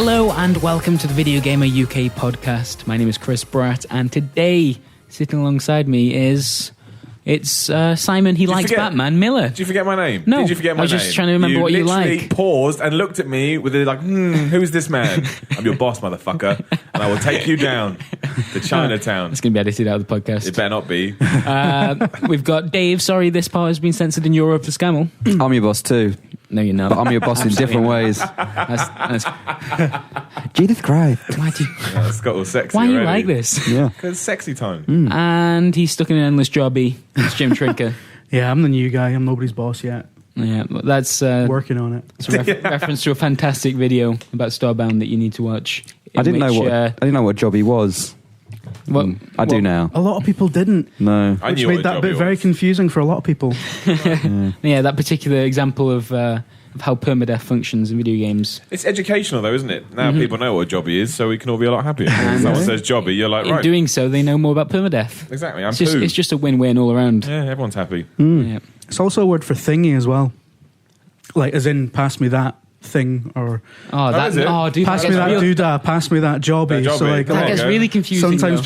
Hello and welcome to the Video Gamer UK podcast. My name is Chris Bratt, and today, sitting alongside me is... It's Simon, he likes Batman, Miller. Did you forget my name? No. Did you forget my name? I was just trying to remember what you like. You literally paused and looked at me with like, who's this man? I'm your boss, motherfucker. And I will take you down to Chinatown. It's going to be edited out of the podcast. It better not be. We've got Dave. Sorry, this part has been censored in Europe for Scammell. I'm your boss too. No, you're not. But I'm your boss in different ways. That's Judith Cry. It's got all sexy why are you already. like this? Yeah. Because it's sexy time. And he's stuck in an endless jobby. It's Jim Trinker. Yeah, I'm the new guy. I'm nobody's boss yet. Yeah, that's working on it. It's a reference to a fantastic video about Starbound that you need to watch. I didn't know what job he was. I do now. A lot of people didn't. No. I Which knew made what that job bit he very was. confusing for a lot of people. Yeah, that particular example of how permadeath functions in video games. It's educational though, isn't it? Now people know what a jobby is, so we can all be a lot happier. If someone says jobby, you're like, In right. doing so, they know more about permadeath. Exactly, It's just a win-win all around. Yeah, everyone's happy. Yeah. It's also a word for thingy as well. Like, as in, pass me that thing, or is it? Dude, pass me that doodah, pass me that jobby. That jobby. So, like, That That gets really confusing. sometimes though.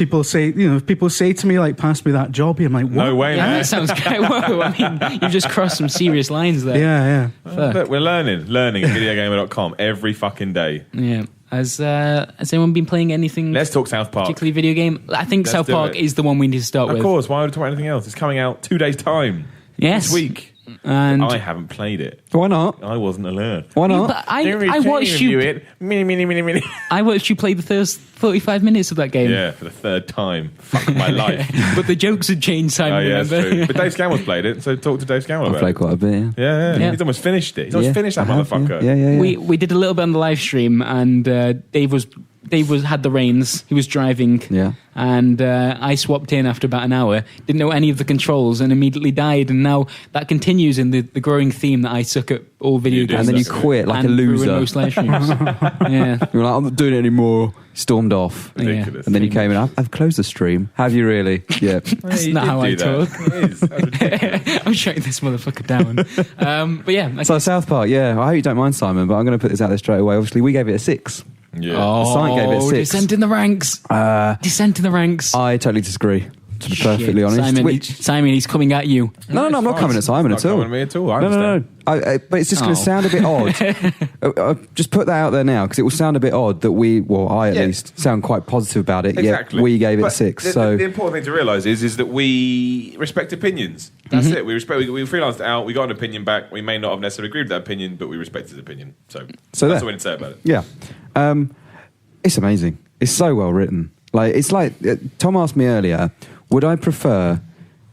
people say to me, like, pass me that jobby. I'm like, what? No way, Yeah, man. that sounds great. Whoa, I mean, you've just crossed some serious lines there. Yeah. Fuck. Look, we're learning at VideoGamer.com every fucking day. Yeah. Has anyone been playing anything? Let's talk South Park. Particularly video game? I think Let's South do Park it. is the one we need to start Of with. course, why would I talk about anything else? It's coming out 2 days' time. Yes. This week. And I haven't played it. Why not? I wasn't alert. Why not? But I watched you. it. Mini. I watched you play the first 45 minutes of that game. Yeah, for the third time. Fuck my life. But the jokes had changed, Simon. Oh, yeah, that's remember? true. But Dave Scammell's played it, so talk to Dave Scammell I've about played it. quite a bit, yeah. Yeah. He's almost finished it. He's almost finished that I have, motherfucker. Yeah. We did a little bit on the live stream, and Dave had the reins. He was driving. Yeah. And I swapped in after about an hour. Didn't know any of the controls and immediately died. And now that continues in the growing theme that I suck at all video You do games. And then you suck at quit like a and ruin loser. most live streams. Yeah. You're like, I'm not doing it anymore. Stormed off. Ridiculous. And then you came in, I've closed the stream. Have you really? Yeah. That's not how I talk. It is. That's ridiculous. I'm shutting this motherfucker down. But yeah. So South Park, I hope you don't mind, Simon, but I'm going to put this out there straight away. Obviously, we gave it a 6. Yeah. Science gave it a 6. Descent in the ranks. Descent in the ranks. I totally disagree, to be perfectly honest. Simon, he's coming at you. No, I'm not coming at Simon at all. Not coming at me at all. I No. understand. But it's just going to sound a bit odd. Just put that out there now, because it will sound a bit odd that I at least, sound quite positive about it. Exactly. Yet we gave it a But 6. The important thing to realise is that we respect opinions. That's it. We freelanced it out. We got an opinion back. We may not have necessarily agreed with that opinion, but we respect his opinion. So that's there. all we need to say about it. Yeah. It's amazing. It's so well written. It's like Tom asked me earlier, would I prefer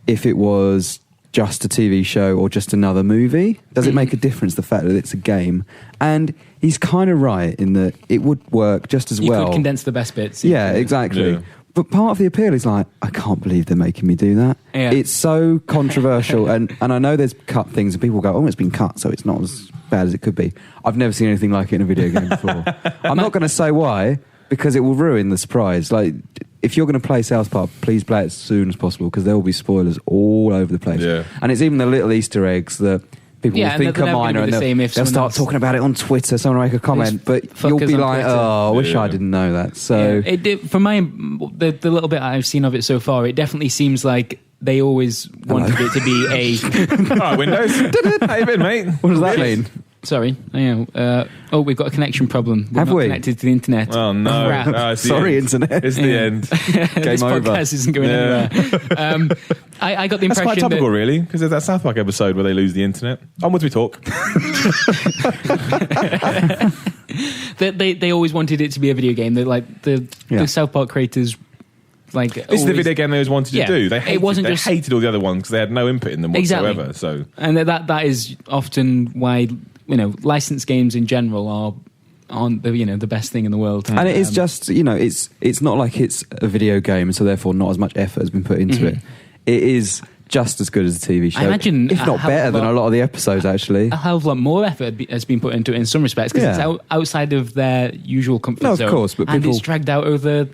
if it was just a TV show or just another movie? Does it make a difference, the fact that it's a game? And he's kind of right in that it would work just as well. You could condense the best bits. Yeah, exactly. Yeah. But part of the appeal is like, I can't believe they're making me do that. Yeah. It's so controversial, and I know there's cut things, and people go, oh, it's been cut, so it's not as bad as it could be. I've never seen anything like it in a video game before. I'm not going to say why, because it will ruin the surprise. Like, if you're going to play South Park, please play it as soon as possible, because there will be spoilers all over the place. Yeah. And it's even the little Easter eggs that people will think are minor, and they'll start talking about it on Twitter. Someone will make a comment, but you'll be like, I wish I didn't know that. So from the little bit I've seen of it so far, it definitely seems like they always wanted it to be a... All right, Windows. How you been, mate? what does that mean? Sorry. We've got a connection problem. We're Have not we? connected to the internet. Oh, no. Crap. It's the Sorry, end. internet. It's the end. This over. podcast isn't going anywhere. I got the That's impression quite topical, really, because there's that South Park episode where they lose the internet. Onwards we talk. that they always wanted it to be a video game. That like the South Park creators... This is the video game they always wanted to do. They hated all the other ones because they had no input in them whatsoever. Exactly. So, and that is often why licensed games in general aren't the best thing in the world. And it is just it's not like it's a video game, so therefore not as much effort has been put into it. It is just as good as a TV show. I imagine, if not better than a lot of the episodes. Actually, a hell of a lot more effort has been put into it in some respects because it's outside of their usual comfort zone. No, of course, but and it's dragged out over.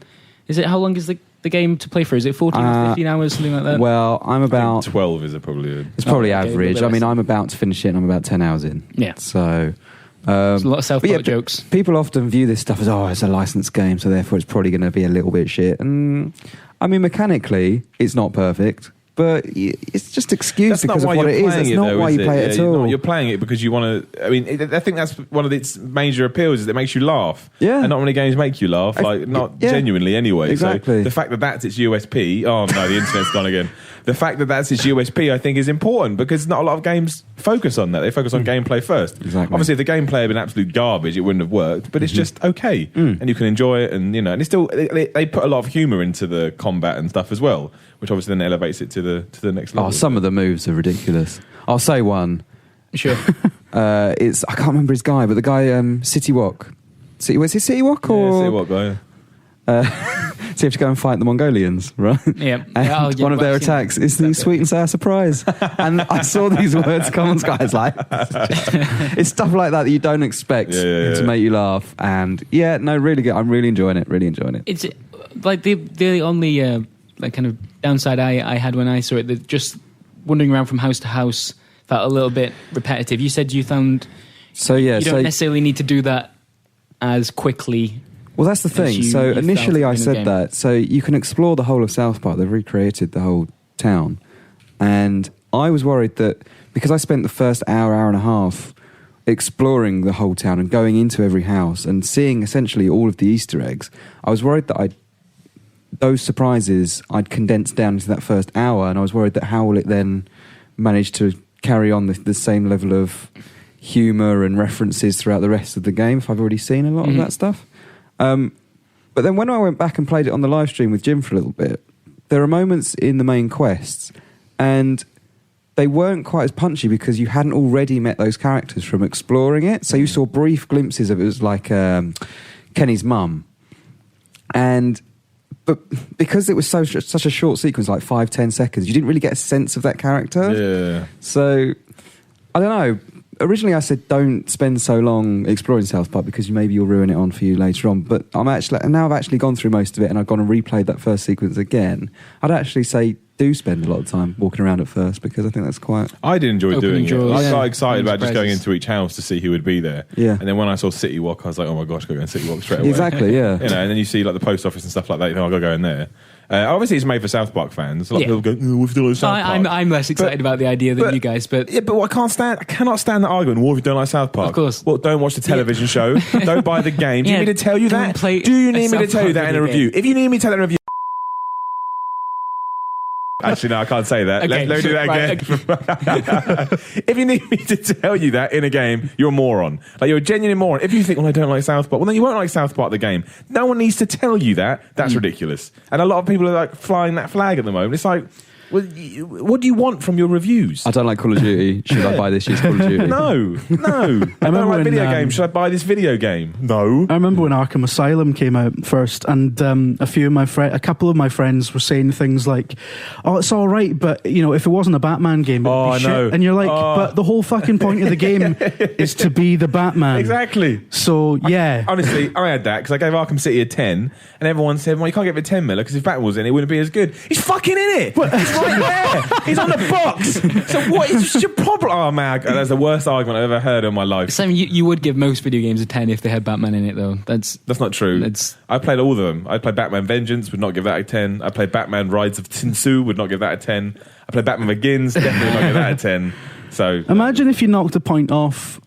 Is it how long is the game to play for? Is it 14 or 15 hours, something like that? Well, I'm about 12 is probably. It's probably average. I mean, I'm about to finish it, and I'm about 10 hours in. Yeah. So, There's a lot of South Park jokes. People often view this stuff as, it's a licensed game, so therefore it's probably going to be a little bit shit. And I mean, mechanically, it's not perfect. But it's just excused because of what it is. It's not why you play it at all. You're playing it because you want to. I mean, I think that's one of its major appeals is it makes you laugh. Yeah. And not many games make you laugh, not genuinely anyway. Exactly. So the fact that that's its USP. Oh no, the internet's gone again. The fact that that's its USP, I think, is important because not a lot of games focus on that. They focus on gameplay first. Exactly. Obviously, if the gameplay had been absolute garbage, it wouldn't have worked. But it's just okay, and you can enjoy it. And and it's still they put a lot of humour into the combat and stuff as well, which obviously then elevates it to the next level. Oh, some of the moves are ridiculous. I'll say one. Sure. I can't remember his guy, but the guy City Walk. Was it City Walk or City Walk guy? So you have to go and fight the Mongolians, right? Yeah. And one of their attacks is the sweet and sour surprise. And I saw these words come on Sky. It's like it's stuff like that you don't expect to make you laugh. And really good. I'm really enjoying it. Really enjoying it. It's like the only like kind of downside I had when I saw it, that just wandering around from house to house felt a little bit repetitive. You said you found you don't necessarily need to do that as quickly. Well, that's the thing. So initially I said that. So you can explore the whole of South Park. They've recreated the whole town. And I was worried that because I spent the first hour and a half exploring the whole town and going into every house and seeing essentially all of the Easter eggs, I was worried that those surprises I'd condensed down into that first hour, and I was worried that how will it then manage to carry on the same level of humour and references throughout the rest of the game if I've already seen a lot of that stuff. But then when I went back and played it on the live stream with Jim for a little bit, there are moments in the main quests, and they weren't quite as punchy because you hadn't already met those characters from exploring it. So you saw brief glimpses of it. It was like Kenny's mum. But because it was such a short sequence, like 5-10 seconds, you didn't really get a sense of that character. Yeah. So, I don't know. Originally I said don't spend so long exploring South Park because maybe you'll ruin it for you later on. But now I've actually gone through most of it and I've gone and replayed that first sequence again. I'd actually say do spend a lot of time walking around at first because I think that's quite... I did enjoy doing it. I got excited about just going into each house to see who would be there. Yeah. And then when I saw City Walk, I was like, oh my gosh, I've got to go in City Walk straight away. Exactly, yeah. And then you see like the post office and stuff like that, you think, I've got to go in there. Obviously, it's made for South Park fans. A lot of people go, we've done South Park. I'm less excited about the idea than you guys. But what I cannot stand that argument. What if you don't like South Park? Of course. Well, don't watch the television show. Don't buy the game. Do you need me to tell you that? Do you need me to tell you that in a review? If you need me to tell that in a review. Actually, no, I can't say that. Okay, let me do that again. Okay. If you need me to tell you that in a game, you're a moron. Like, you're a genuine moron. If you think, well, I don't like South Park, well, then you won't like South Park, the game. No one needs to tell you that. That's ridiculous. And a lot of people are like flying that flag at the moment. It's like, well, what do you want from your reviews? I don't like Call of Duty. Should I buy this year's Call of Duty? No. I don't like video games. Should I buy this video game? No. I remember when Arkham Asylum came out first, and a couple of my friends were saying things like, "Oh, it's all right, but if it wasn't a Batman game, it'd be shit." And you're like, "But the whole fucking point of the game is to be the Batman." Exactly. So yeah. Honestly, I had that because I gave Arkham City a 10, and everyone said, "Well, you can't give it a 10, Miller, because if Batman was in it, wouldn't be as good." He's fucking in it. He's right there. He's on the box. So what is your problem? Oh man, that's the worst argument I've ever heard in my life. Sam, you would give most video games a 10 if they had Batman in it, though. That's not true. I played all of them. I played Batman Vengeance, would not give that a 10. I played Batman Rides of Tinsu, would not give that a 10. I played Batman Begins, definitely would not give that a 10. So imagine if you knocked a point off,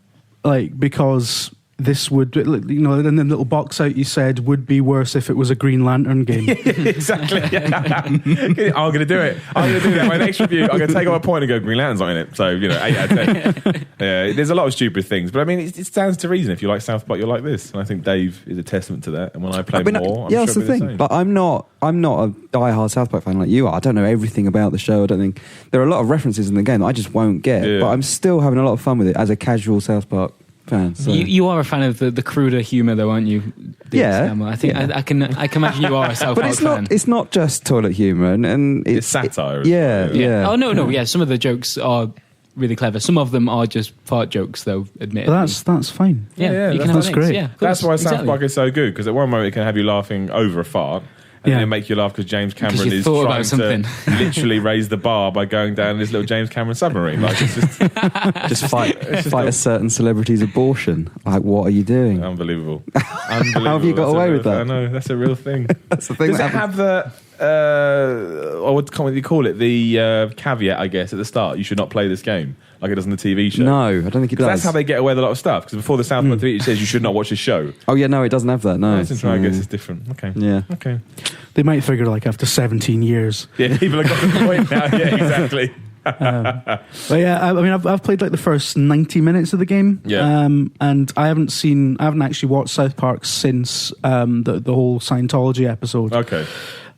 like, because this would, in the little box out you said, would be worse if it was a Green Lantern game. Exactly. I'm going to do it. I'm going to do that. My next review, I'm going to take on a point and go, Green Lantern's not in it. So, 8 out of 10. Yeah, there's a lot of stupid things. But I mean, it stands to reason. If you like South Park, you're like this. And I think Dave is a testament to that. And when I play more, I'm sure that's the thing. Same. But I'm not a diehard South Park fan like you are. I don't know everything about the show. I don't think there are a lot of references in the game that I just won't get. Yeah. But I'm still having a lot of fun with it as a casual South Park fan. So. You are a fan of the cruder humour, though, aren't you? Yeah, I think I can imagine you are a South Park fan. But it's not just toilet humour, and it's satire. Yeah. Oh no. Yeah, some of the jokes are really clever. Some of them are just fart jokes, though. Admittedly, that's fine. Yeah, that's great. Yeah, that's why South Park is so good, because at one moment it can have you laughing over a fart. And it'll make you laugh because James Cameron is trying to literally raise the bar by going down this little James Cameron submarine. Like, it's just fight a certain celebrity's abortion. Like, what are you doing? Unbelievable. How have you got away with that? I know, that's a real thing. That's the thing. Does it have the... what do you call it? The caveat, I guess, at the start. You should not play this game like it does on the TV show. No, I don't think it does. That's how they get away with a lot of stuff. Because before the Southpaw tweet, it says you should not watch this show. Oh yeah, no, it doesn't have that. No, I guess it's different. Okay. Yeah. Okay. They might figure like after 17 years. Yeah, people have got the point now. Yeah, exactly. But yeah, I mean, I've played like the first 90 minutes of the game. Yeah. And I haven't actually watched South Park since the whole Scientology episode. Okay.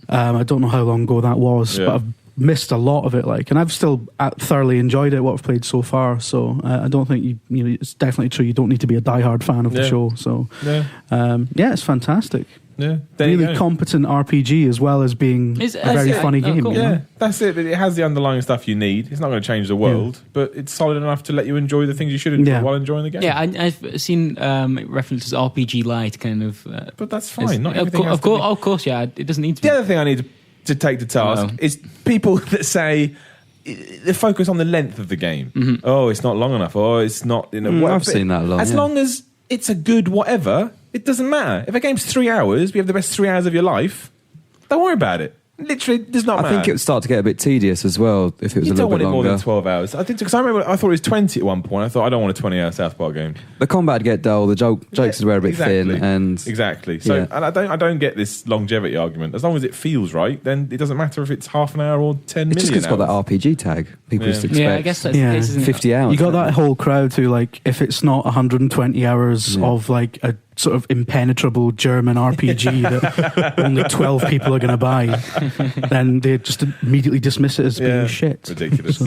I don't know how long ago that was, but I've missed a lot of it. And I've still thoroughly enjoyed it. What I've played so far. So I don't think you know. It's definitely true. You don't need to be a diehard fan of the show. So it's fantastic. Yeah, really competent RPG as well as being a very funny game. Cool. Yeah, that's it. It has the underlying stuff you need. It's not going to change the world, but it's solid enough to let you enjoy the things you should enjoy while enjoying the game. Yeah, I've seen references RPG Lite kind of. But that's fine. Not everything of course, yeah. It doesn't need to be. The other thing I need to take to task is people that say they focus on the length of the game. Mm-hmm. Oh, it's not long enough. Oh, it's not. I've seen that a lot. As long as it's a good whatever, it doesn't matter. If a game's 3 hours, you have the best 3 hours of your life, don't worry about it. Literally does not matter. I think it would start to get a bit tedious as well if it was a little bit longer. You don't want it more than 12 hours. I think because I thought it was 20 at one point. I thought I don't want a 20-hour South Park game. The combat would get dull. The jokes would wear a bit thin, and So and I don't get this longevity argument. As long as it feels right, then it doesn't matter if it's half an hour or 10 million. It's just because it's got that RPG tag. People just expect. Yeah, I guess that's the case, isn't 50 hours. You got that whole crowd who, like, if it's not 120 hours of like a sort of impenetrable German RPG that only 12 people are going to buy, then they just immediately dismiss it as being shit. Ridiculous.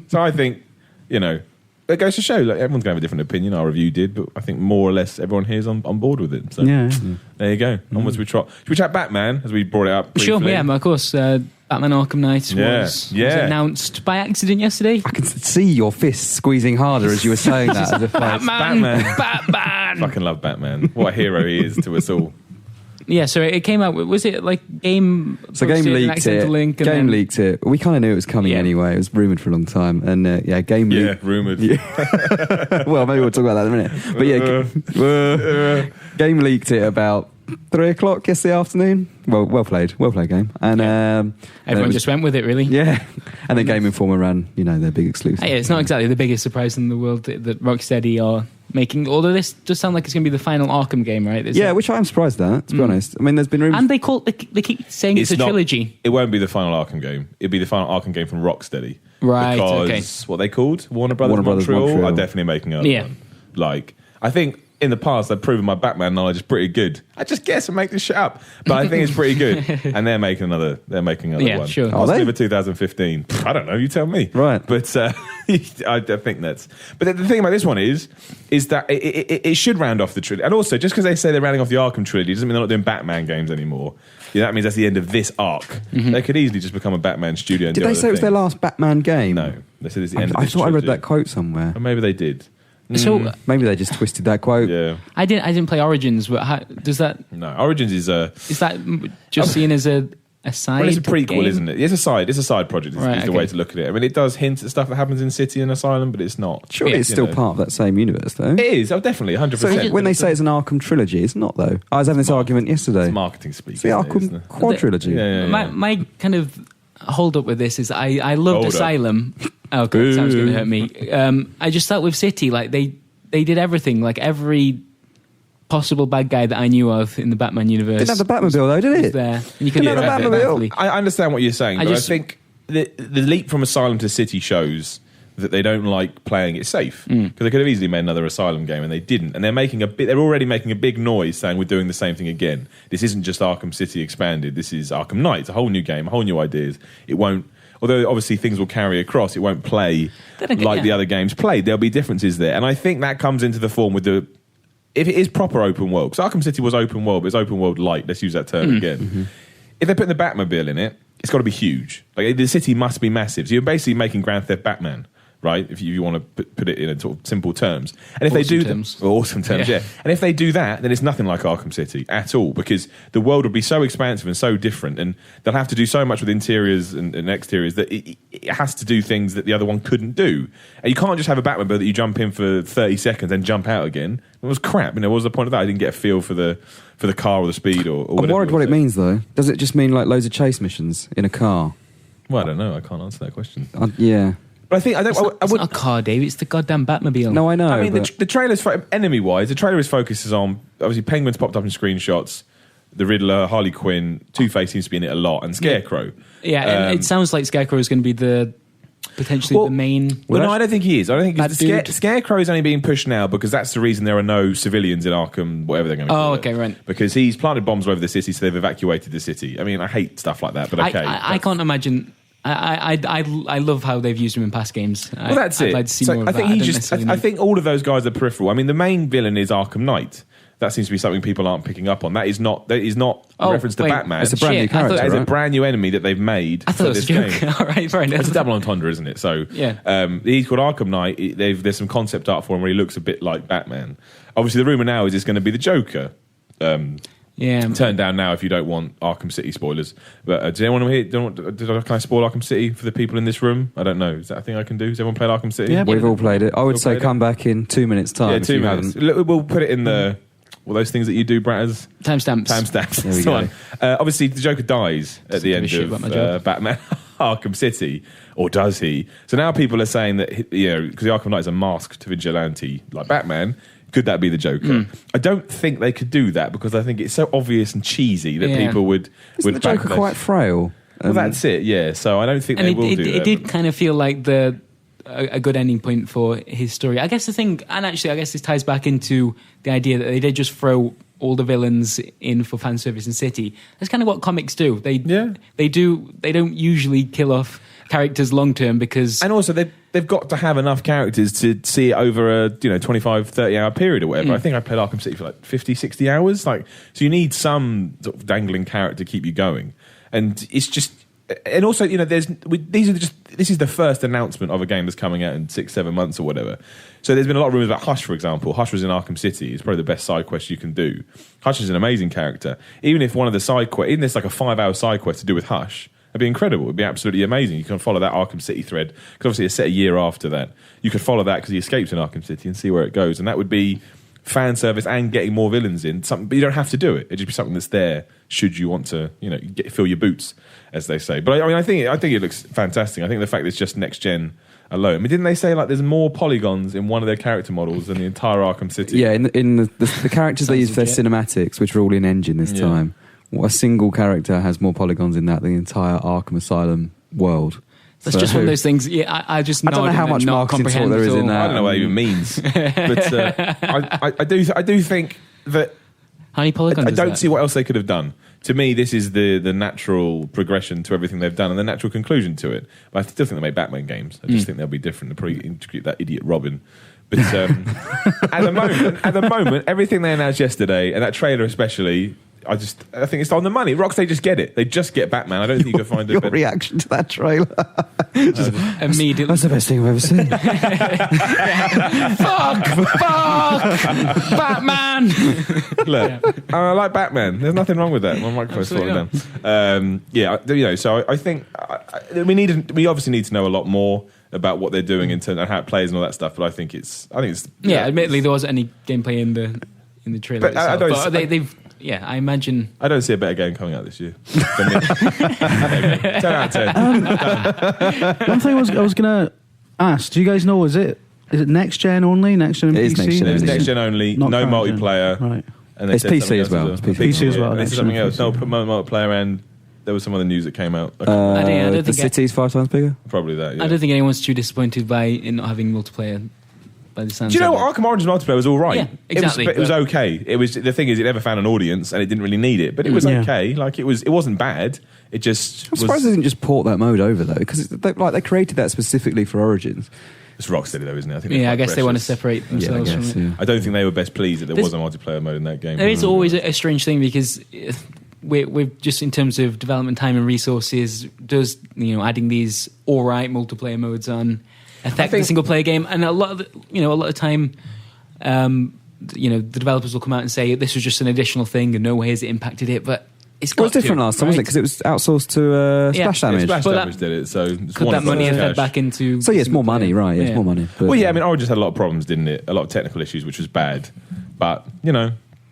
So I think, it goes to show, like, everyone's going to have a different opinion. Our review did, but I think more or less everyone here is on board with it. So there you go. Onwards we trot. Should we chat Batman, as we brought it up briefly? Sure, yeah, of course. Batman Arkham Knight was announced by accident yesterday. I can see your fists squeezing harder as you were saying that. As if Batman! I fucking love Batman. What a hero he is to us all. Yeah, so it came out. Was it like Game? So Game leaked it. Game leaked it. We kind of knew it was coming anyway. It was rumored for a long time, and Game leaked. Yeah, rumored. Yeah. Well, maybe we'll talk about that in a minute. But Game leaked it about 3:00 yesterday afternoon. Well played game. And everyone just went with it, really. Yeah. And then Game Informer ran, their big exclusive. Hey, it's not exactly the biggest surprise in the world that Rocksteady are making. Although this does sound like it's going to be the final Arkham game, right? Which I'm surprised at, to be honest. I mean, there's been rumors. And they keep saying it's a trilogy. It won't be the final Arkham game. It'll be the final Arkham game from Rocksteady. Right, because what they called? Warner Brothers Montreal are definitely making another one. Like, I think in the past I've proven my Batman knowledge is pretty good. I just guess and make this shit up, but I think it's pretty good. And they're making another one. Sure. Possibly for 2015. I don't know. You tell me. Right. But I think that's. But the thing about this one is that it should round off the trilogy. And also, just because they say they're rounding off the Arkham trilogy doesn't mean they're not doing Batman games anymore. Yeah, that means that's the end of this arc. Mm-hmm. They could easily just become a Batman studio. And did they say it was their last Batman game? No, they said it's the end of I this thought trilogy. I read that quote somewhere. Or maybe they did. So maybe they just twisted that quote. Yeah, I didn't play Origins, but does that? No, Origins is that just seen as a side? Well, it's a prequel, game? Isn't it? It's a side project. Is the way to look at it. I mean, it does hint at stuff that happens in City and Asylum, but it's not. Surely it's still part of that same universe, though. It is. Oh, definitely, 100%. So when they say it's an Arkham trilogy, it's not though. I was having this argument yesterday. It's marketing speak. It's the Arkham quadrilogy. Yeah. My kind of hold up with this is I loved Asylum. Oh god, sounds going to hurt me. I just thought with City, like they did everything, like every possible bad guy that I knew of in the Batman universe. Didn't have the Batmobile though, did it? There. And you can didn't have the Batmobile. I understand what you're saying, but I think the leap from Asylum to City shows that they don't like playing it safe, because they could have easily made another Asylum game and they didn't, and they're already making a big noise saying we're doing the same thing again. This isn't just Arkham City expanded, this is Arkham Knight. It's a whole new game, a whole new ideas. It won't, although obviously things will carry across, it won't play like the other games played. There'll be differences there, and I think that comes into the form with if it is proper open world, because Arkham City was open world, but it's open world light, let's use that term again. Mm-hmm. If they're putting the Batmobile in it, it's got to be huge. Like, the city must be massive. So you're basically making Grand Theft Batman. right? If you want to put it in a sort of simple terms. And if they do awesome terms, yeah. And if they do that, then it's nothing like Arkham City at all, because the world would be so expansive and so different, and they'll have to do so much with interiors and exteriors that it has to do things that the other one couldn't do. And you can't just have a Batmobile that you jump in for 30 seconds and jump out again. It was crap. What was the point of that? I didn't get a feel for the car or the speed or whatever. I'm worried what it means, though. Does it just mean like loads of chase missions in a car? Well, I don't know. I can't answer that question. Yeah. But I think it's not a car, Dave. It's the goddamn Batmobile. No, I know. I mean, the trailer's enemy-wise, the trailer focuses on obviously Penguin's popped up in screenshots, the Riddler, Harley Quinn, Two-Face seems to be in it a lot, and Scarecrow. Yeah, and it sounds like Scarecrow is going to be potentially the main. Well, no, I don't think he is. I don't think Scarecrow is only being pushed now because that's the reason there are no civilians in Arkham, whatever they're going to call it. Okay, right. Because he's planted bombs all over the city, so they've evacuated the city. I mean, I hate stuff like that, but okay. I can't imagine. I love how they've used him in past games. Well, that's it. I'd like to see more of that. I think all of those guys are peripheral. I mean, the main villain is Arkham Knight. That seems to be something people aren't picking up on. That is not a reference to Batman. It's a brand new character. That is a brand new enemy that they've made. I thought it was a joke. All right, fair enough. It's a double entendre, isn't it? So yeah. He's called Arkham Knight. There's some concept art for him where he looks a bit like Batman. Obviously, the rumor now is it's going to be the Joker. Turn down now if you don't want Arkham City spoilers. But does anyone here? Can I spoil Arkham City for the people in this room? I don't know. Is that a thing I can do? Has everyone played Arkham City? Yeah, we've all played it. I would say come back in 2 minutes' time. Yeah, 2 minutes. We'll put it in the. Well, those things that you do, Brad, as timestamps. There we go. Obviously, the Joker dies at the end of Batman Arkham City, or does he? So now people are saying that because the Arkham Knight is a masked vigilante like Batman. Could that be the Joker? I don't think they could do that because I think it's so obvious and cheesy that people would. Isn't the Joker quite frail? Well, that's it. Yeah. So I don't think they will do that. It did kind of feel like a good ending point for his story. I guess the thing, and actually I guess this ties back into the idea that they did just throw all the villains in for fan service in City. That's kind of what comics do. They don't usually kill off characters long term because... And also they've got to have enough characters to see it over a 25, 30 hour period or whatever. I think I played Arkham City for like 50, 60 hours. So you need some sort of dangling carrot to keep you going. And it's just... And also, this is the first announcement of a game that's coming out in 6-7 months or whatever. So there's been a lot of rumors about Hush, for example. Hush was in Arkham City. It's probably the best side quest you can do. Hush is an amazing character. Even if one of the side quests, even if there's like a 5-hour side quest to do with Hush, it'd be incredible. It'd be absolutely amazing. You can follow that Arkham City thread, because obviously it's set a year after that. You could follow that because he escapes in Arkham City and see where it goes. And that would be fan service and getting more villains in. But you don't have to do it. It'd just be something that's there should you want to, fill your boots, as they say. But I think it looks fantastic. I think the fact that it's just next gen alone. I mean, didn't they say there's more polygons in one of their character models than the entire Arkham City? Yeah, in the characters they use for their cinematics, which are all in engine this time. A single character has more polygons in that than the entire Arkham Asylum world. That's just one of those things. Yeah, I don't know how much marketing talk there is in that. I don't know what that even means. But I do think that. How many polygons? I don't see what else they could have done. To me, this is the natural progression to everything they've done and the natural conclusion to it. But I still think they make Batman games. I just think they'll be different. They'll probably integrate that idiot Robin. But at the moment, everything they announced yesterday, and that trailer especially, I think it's on the money. Rockstar just get it. They just get Batman. I don't think you can find your reaction to that trailer. Immediately. That's the best thing I've ever seen. Fuck, Batman. Look, I like Batman. There's nothing wrong with that. My microphone's falling down. So I think we obviously need to know a lot more about what they're doing in terms of how it plays and all that stuff. But I think it's admittedly there wasn't any gameplay in the trailer. But they've. Yeah, I imagine. I don't see a better game coming out this year. 10 out of 10. One thing I was going to ask, do you guys know, is it next gen only? Next gen PC? It's next gen only, no multiplayer. Right. And it's PC as well. It's PC as well. This is something else. No multiplayer, and there was some other news that came out. I don't think the city's 5 times bigger? Probably that, yeah. I don't think anyone's too disappointed by it not having multiplayer. Do you know what? Arkham Origins multiplayer was all right. Yeah, exactly. It was okay. It was, the thing is, it never found an audience and it didn't really need it, but it was okay. It wasn't bad. It just. I'm surprised they didn't just port that mode over though, because they created that specifically for Origins. It's Rocksteady though, isn't it? I think. I guess they want to separate themselves from it. I don't think they were best pleased that there was a multiplayer mode in that game. There is always a strange thing because with just in terms of development time and resources, does adding these all right multiplayer modes on affect the single player game? And a lot of time, the developers will come out and say this was just an additional thing and no way has it impacted it, but. It was different last time, wasn't it? Because it was outsourced to Splash Damage. Splash Damage did it, so could that money have fed back into? So it's more money, right? Yeah, it's more money. But, I mean, Origins had a lot of problems, didn't it? A lot of technical issues, which was bad. But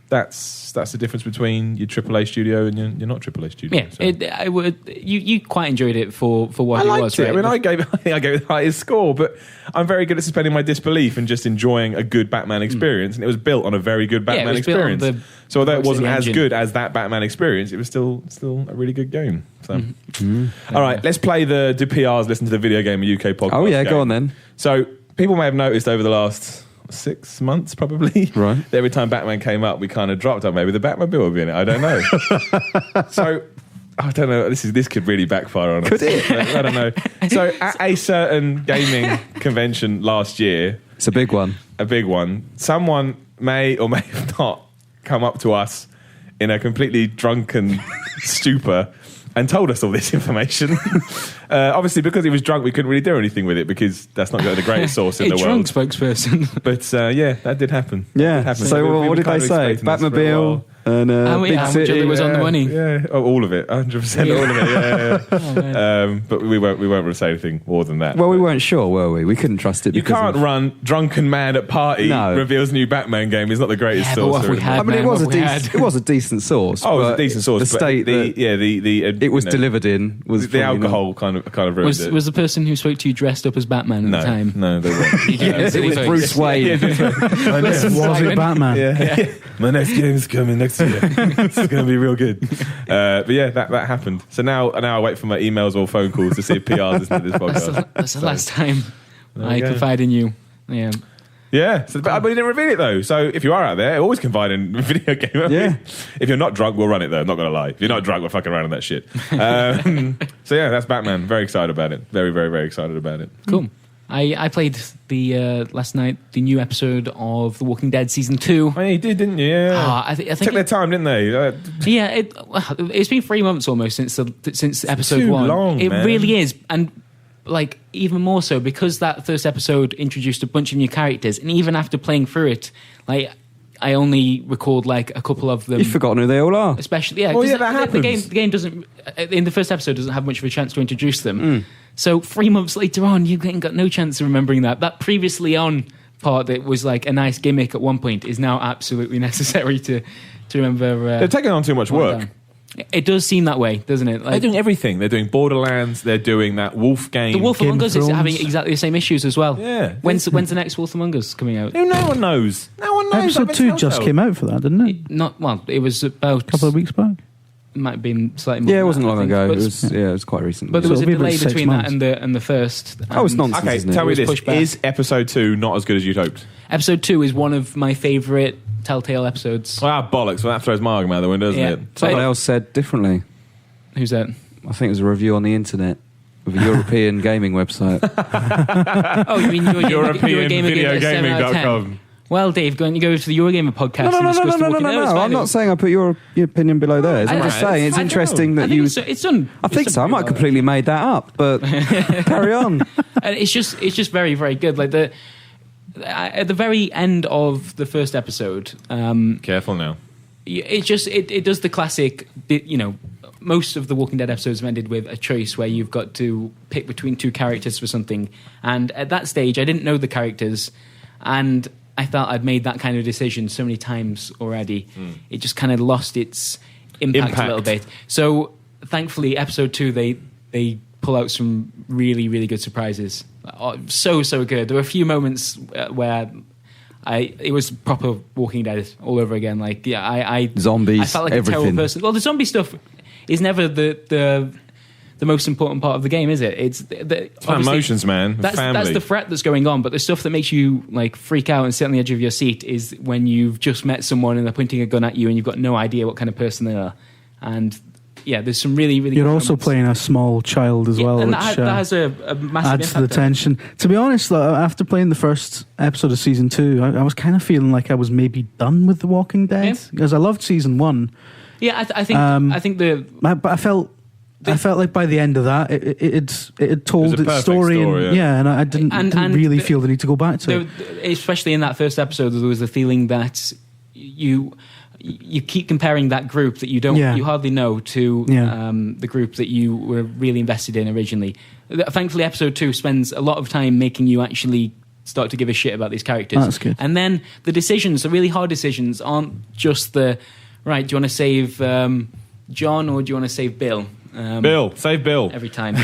that's the difference between your AAA studio and your not AAA studio. Yeah, you quite enjoyed it for what it was. Right? I mean, I gave it the highest score, but I'm very good at suspending my disbelief and just enjoying a good Batman experience, and it was built on a very good Batman experience. So although it wasn't as good as that Batman experience, it was still a really good game. So, all right, let's play the Do PRs listen to the Video Gamer UK podcast? Oh yeah, go on then. So people may have noticed over the last 6 months, probably. Right. Every time Batman came up, we kind of dropped up. Maybe the Batmobile would be in it. I don't know. So, I don't know. This could really backfire on us. Could it? I don't know. So, at a certain gaming convention last year, it's a big one. Someone may or may have not come up to us in a completely drunken stupor and told us all this information. Obviously, because he was drunk, we couldn't really do anything with it because that's not the greatest source in the world. Drunk spokesperson. But that did happen. Yeah. So what did they say? Batmobile and how big much city. of it was on the money? Yeah, all of it, 100%, all of it. Yeah. But we won't really say anything more than that. Well, we weren't sure, were we? We couldn't trust it. You can't run drunken man at party reveals new Batman game. Is not the greatest source. It was a decent source. Oh, it was a decent source. The state it was delivered in was the alcohol kind of ruined it. Was the person who spoke to you dressed up as Batman at the time? No, they weren't. It was Bruce Wayne. Was it Batman? Yeah. My next game is coming next year. It's going to be real good. But that happened. So now I wait for my emails or phone calls to see if PRs listen to this podcast. That's the last time I confide in you. Yeah. Yeah, but we didn't reveal it though. So if you are out there, always confide in Video Gamer. Yeah. If you're not drunk, we'll run it though. I'm not going to lie. If you're not drunk, we're fucking around on that shit. So that's Batman. Very excited about it. Very, very, very excited about it. Cool. I played last night the new episode of The Walking Dead season 2. Oh, yeah, you did, didn't you? Yeah. I think took their time, didn't they? It's been 3 months almost since episode 1. Long, it really is, and even more so because that first episode introduced a bunch of new characters, and even after playing through it, I only recalled a couple of them. You've forgotten who they all are. Especially, that happens. The game doesn't, in the first episode, doesn't have much of a chance to introduce them. So 3 months later on, you ain't got no chance of remembering that. That previously on part that was a nice gimmick at one point is now absolutely necessary to remember. They're taking on too much work. It does seem that way, doesn't it? They're doing everything. They're doing Borderlands. They're doing that Wolf game. The Wolf Among Us is having exactly the same issues as well. Yeah. When's the next Wolf Among Us coming out? No one knows. No one knows. Episode 2 just came out for that, didn't it? It was about a couple of weeks back. It might have been slightly more. Yeah, it wasn't long ago. It was quite recent. But there was a delay between that and the first. It's nonsense. Okay, tell me this: is episode 2 not as good as you'd hoped? Episode 2 is one of my favourite Telltale episodes. Bollocks! Well, that throws my argument out the window, doesn't it? Someone else said differently. Who's that? I think it was a review on the internet of a European gaming website. Oh, you mean EuropeanVideoGaming.com? Well, Dave, go to the Eurogamer podcast. No. I'm not saying I put your opinion below theirs. I'm just saying it's interesting that you. It's done. I think so. I might have completely made that up, but carry on. And it's just very, very good. At the very end of the first episode. Careful now. It does the classic. Most of the Walking Dead episodes have ended with a choice where you've got to pick between 2 characters for something. And at that stage, I didn't know the characters, and I felt I'd made that kind of decision so many times already. It just kind of lost its impact a little bit. So thankfully, episode 2, they pull out some really, really good surprises. So good. There were a few moments where it was proper Walking Dead all over again. Zombies, I felt like everything. a terrible person. Well, the zombie stuff is never the most important part of the game, is it? It's emotions, man. That's the threat that's going on. But the stuff that makes you freak out and sit on the edge of your seat is when you've just met someone and they're pointing a gun at you and you've got no idea what kind of person they are. And there's some really, really. You're also playing a small child as well, and which that has a massive adds to the tension. To be honest, after playing the first episode of season 2, I was kind of feeling like I was maybe done with The Walking Dead because I loved season 1. Yeah, I think but I felt like by the end of that, it had told its story, and I didn't really feel the need to go back to it. Especially in that first episode, there was the feeling that you keep comparing that group that you hardly know to the group that you were really invested in originally. Thankfully, episode 2 spends a lot of time making you actually start to give a shit about these characters. That's good. And then the decisions, the really hard decisions, aren't just right, do you want to save John or do you want to save Bill? Bill, save Bill. Every time.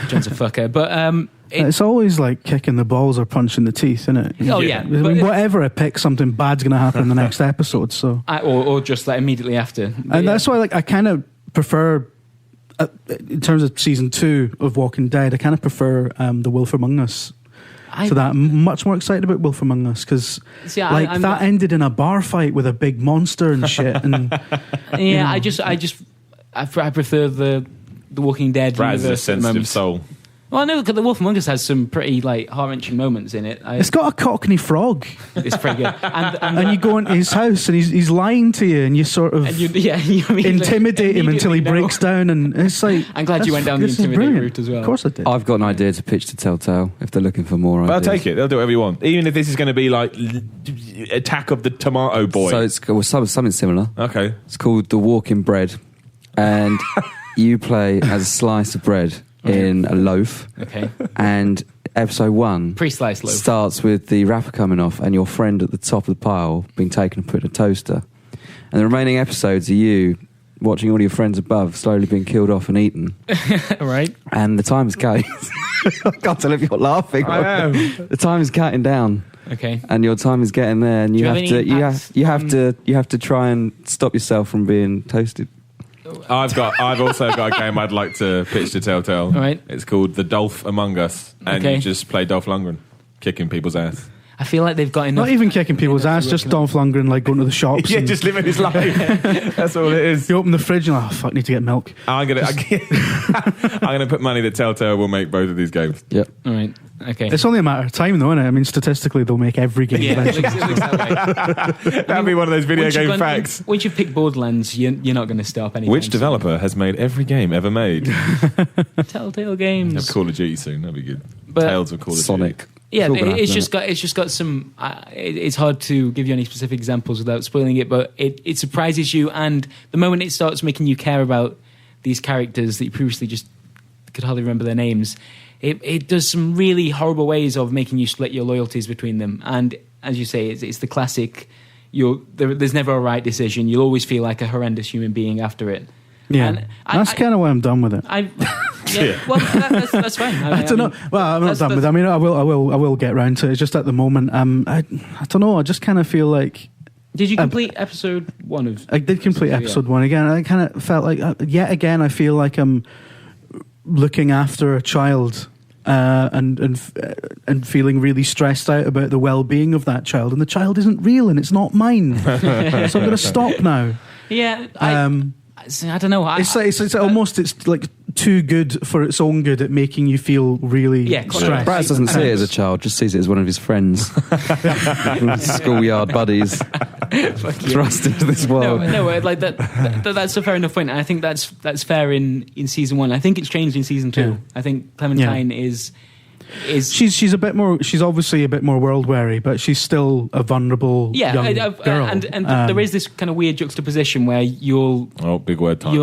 John's a fucker. But it's always like kicking the balls or punching the teeth, isn't it? Oh, yeah. Whatever I pick, something bad's going to happen in the next episode. So, or just like immediately after. And that's why I kind of prefer, in terms of season 2 of Walking Dead, I kind of prefer The Wolf Among Us. So that I'm much more excited about Wolf Among Us because that ended in a bar fight with a big monster and shit. And I prefer the Walking Dead. Brad is a sensitive soul. Well, no, because The Wolf Among Us has some pretty heart-wrenching moments in it. It's got a Cockney frog. It's pretty good. And you go into his house and he's lying to you and you sort of intimidate him until he breaks down. And it's like... I'm glad you went down the intimidate route as well. Of course I did. I've got an idea to pitch to Telltale if they're looking for more ideas. I'll take it. They'll do whatever you want. Even if this is going to be like Attack of the Tomato Boy. So it's something similar. Okay. It's called The Walking Bread. And you play as a slice of bread in a loaf. Okay. And episode 1 pre-sliced loaf starts with the wrapper coming off and your friend at the top of the pile being taken and put in a toaster. And the remaining episodes are you watching all your friends above slowly being killed off and eaten. Right. And the time is counting. I can't tell if you're laughing. I am. The time is counting down. Okay. And your time is getting there, and you have to try and stop yourself from being toasted. I've also got a game I'd like to pitch to Telltale. All right. It's called The Dolph Among Us, and you just play Dolph Lundgren kicking people's ass. I feel like they've got enough. Not even kicking people's ass, just Dolph Lundgren going to the shops. Yeah, just living his life. That's all it is. You open the fridge and fuck, need to get milk. I'm gonna put money that Telltale will make both of these games. Yep. All right. Okay. It's only a matter of time, though, isn't it? I mean, statistically, they'll make every game eventually. It looks that way. That'd be one of those video game facts. Once you pick Borderlands, you're not going to stop anything. Which developer has made every game ever made? Telltale Games. Have Call of Duty soon. That'd be good. Tales of Call of Sonic. Duty. Yeah, it's just got some. It's hard to give you any specific examples without spoiling it, but it surprises you, and the moment it starts making you care about these characters that you previously just could hardly remember their names, it does some really horrible ways of making you split your loyalties between them. And as you say, it's the classic. There's never a right decision. You'll always feel like a horrendous human being after it. Yeah, and that's kind of why I'm done with it. Well, that's fine. I don't know. Well, I'm not done with it. I mean, I will get round to it. It's just at the moment, I don't know. I just kind of feel like. Did you complete episode 1 of? I did complete episode 1 again. I kind of felt like yet again. I feel like I'm looking after a child. And feeling really stressed out about the well-being of that child, and the child isn't real and it's not mine. So I'm going to stop now. Yeah, I don't know. It's almost like too good for its own good at making you feel really stressed. Brad doesn't see it as a child, just sees it as one of his friends, schoolyard buddies, thrust into this world. No, like that's a fair enough point. I think that's fair in season 1. I think it's changed in season 2. Yeah. I think Clementine is she's a bit more. She's obviously a bit more world weary, but she's still a vulnerable young girl. And there is this kind of weird juxtaposition where big word time.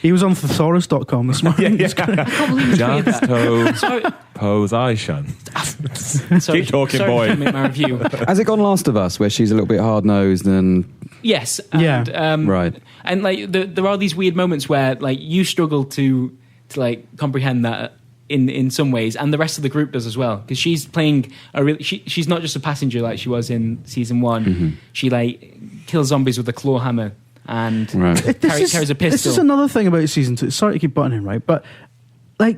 He was on thesaurus.com this morning. I can't believe you tweeted that. Position. Keep talking, boy. Make my review. Has it gone Last of Us, where she's a little bit hard nosed and? Yes. Right. And there are these weird moments where you struggle to comprehend that. In some ways, and the rest of the group does as well, because she's playing she's not just a passenger like she was in season 1. Mm-hmm. She kills zombies with a claw hammer and carries a pistol. This is another thing about season 2. Sorry to keep butting in, right? But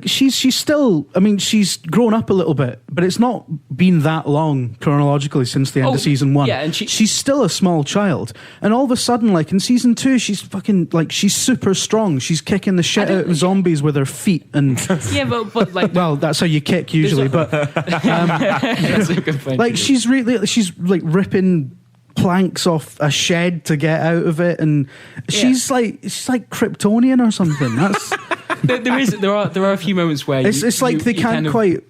she's still. I mean, she's grown up a little bit, but it's not been that long chronologically since the end of season 1. Yeah, and she's still a small child, and all of a sudden, in season 2, she's fucking she's super strong. She's kicking the shit out of zombies with her feet, and but well, that's how you kick usually. But that's a good point. she's ripping planks off a shed to get out of it, and she's like Kryptonian or something. That's there are a few moments where it's like they can't quite.